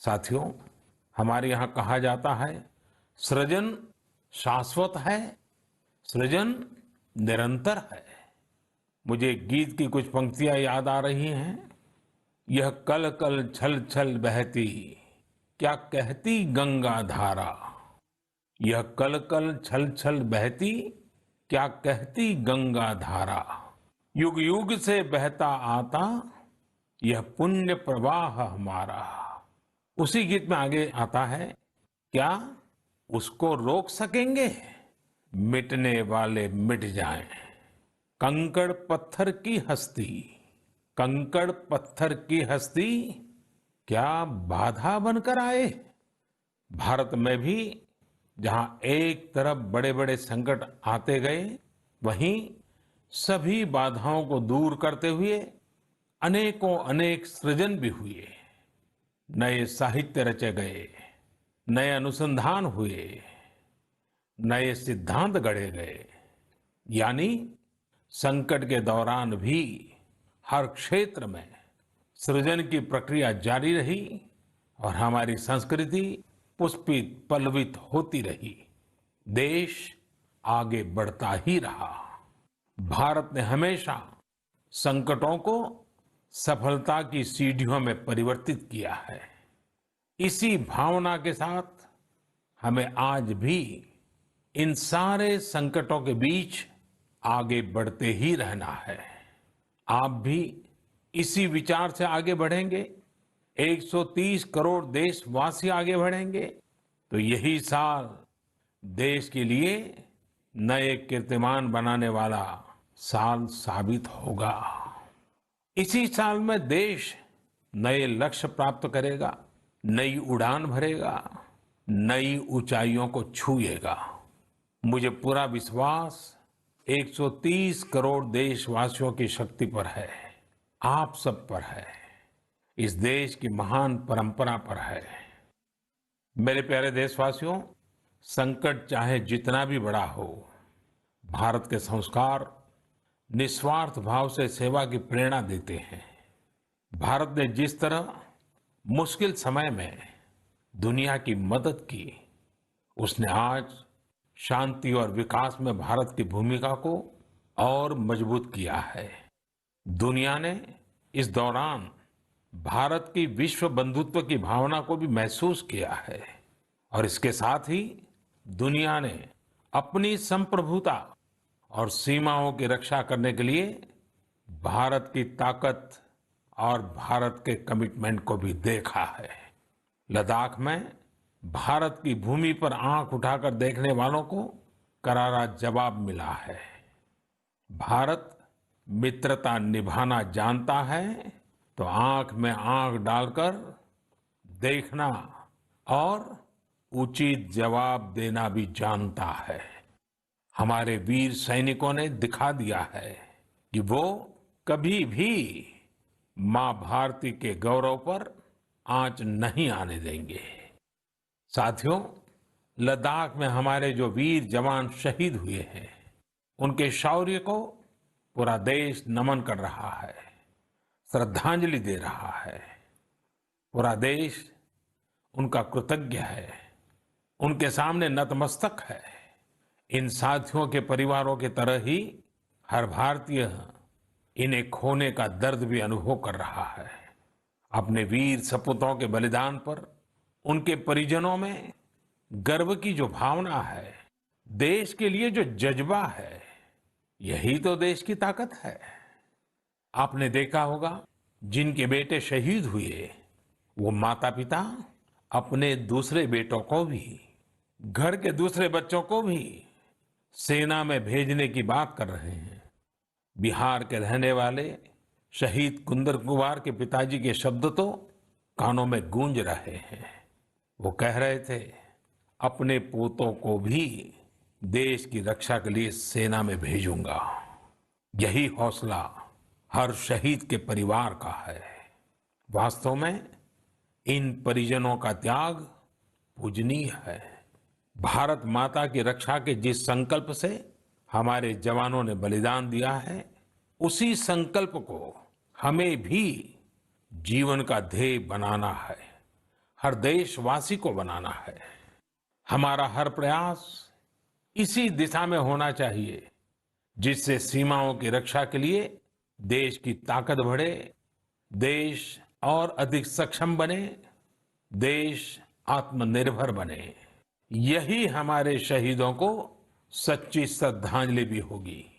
साथियों, हमारे यहाँ कहा जाता है, सृजन शाश्वत है, सृजन निरंतर है। मुझे एक गीत की कुछ पंक्तियां याद आ रही हैं। यह कल कल छल छल बहती, क्या कहती गंगा धारा। यह कल कल छल छल बहती, क्या कहती गंगा धारा। युग युग से बहता आता, यह पुण्य प्रवाह हमारा। उसी गीत में आगे आता है, क्या उसको रोक सकेंगे, मिटने वाले मिट जाएं। कंकड़ पत्थर की हस्ती, कंकड़ पत्थर की हस्ती, क्या बाधा बनकर आए। भारत में भी जहां एक तरफ बड़े बड़े संकट आते गए, वहीं सभी बाधाओं को दूर करते हुए अनेकों अनेक सृजन भी हुए। नए साहित्य रचे गए, नए अनुसंधान हुए, नए सिद्धांत गढ़े गए। यानी संकट के दौरान भी हर क्षेत्र में सृजन की प्रक्रिया जारी रही और हमारी संस्कृति पुष्पित पल्लवित होती रही। देश आगे बढ़ता ही रहा। भारत ने हमेशा संकटों को सफलता की सीढ़ियों में परिवर्तित किया है। इसी भावना के साथ हमें आज भी इन सारे संकटों के बीच आगे बढ़ते ही रहना है। आप भी इसी विचार से आगे बढ़ेंगे, 130 करोड़ देशवासी आगे बढ़ेंगे, तो यही साल देश के लिए नए कीर्तिमान बनाने वाला साल साबित होगा। इसी साल में देश नए लक्ष्य प्राप्त करेगा, नई उड़ान भरेगा, नई ऊंचाइयों को छुएगा। मुझे पूरा विश्वास 130 करोड़ देशवासियों की शक्ति पर है, आप सब पर है, इस देश की महान परंपरा पर है। मेरे प्यारे देशवासियों, संकट चाहे जितना भी बड़ा हो, भारत के संस्कार निस्वार्थ भाव से सेवा की प्रेरणा देते हैं। भारत ने जिस तरह मुश्किल समय में दुनिया की मदद की, उसने आज शांति और विकास में भारत की भूमिका को और मजबूत किया है। दुनिया ने इस दौरान भारत की विश्व बंधुत्व की भावना को भी महसूस किया है और इसके साथ ही दुनिया ने अपनी संप्रभुता और सीमाओं की रक्षा करने के लिए भारत की ताकत और भारत के कमिटमेंट को भी देखा है। लद्दाख में भारत की भूमि पर आंख उठाकर देखने वालों को करारा जवाब मिला है। भारत मित्रता निभाना जानता है तो आंख में आंख डालकर देखना और उचित जवाब देना भी जानता है। हमारे वीर सैनिकों ने दिखा दिया है कि वो कभी भी मां भारती के गौरव पर आंच नहीं आने देंगे। साथियों, लद्दाख में हमारे जो वीर जवान शहीद हुए हैं, उनके शौर्य को पूरा देश नमन कर रहा है, श्रद्धांजलि दे रहा है। पूरा देश उनका कृतज्ञ है, उनके सामने नतमस्तक है। इन साथियों के परिवारों की तरह ही हर भारतीय इन्हें खोने का दर्द भी अनुभव कर रहा है। अपने वीर सपूतों के बलिदान पर उनके परिजनों में गर्व की जो भावना है, देश के लिए जो जज्बा है, यही तो देश की ताकत है। आपने देखा होगा, जिनके बेटे शहीद हुए, वो माता पिता अपने दूसरे बेटों को भी, घर के दूसरे बच्चों को भी सेना में भेजने की बात कर रहे हैं। बिहार के रहने वाले शहीद कुंदन कुमार के पिताजी के शब्द तो कानों में गूंज रहे हैं। वो कह रहे थे, अपने पोतों को भी देश की रक्षा के लिए सेना में भेजूंगा। यही हौसला हर शहीद के परिवार का है। वास्तव में इन परिजनों का त्याग पूजनीय है। भारत माता की रक्षा के जिस संकल्प से हमारे जवानों ने बलिदान दिया है, उसी संकल्प को हमें भी जीवन का ध्येय बनाना है। हर देशवासी को बनाना है। हमारा हर प्रयास इसी दिशा में होना चाहिए, जिससे सीमाओं की रक्षा के लिए देश की ताकत बढ़े, देश और अधिक सक्षम बने, देश आत्मनिर्भर बने। यही हमारे शहीदों को सच्ची श्रद्धांजलि भी होगी।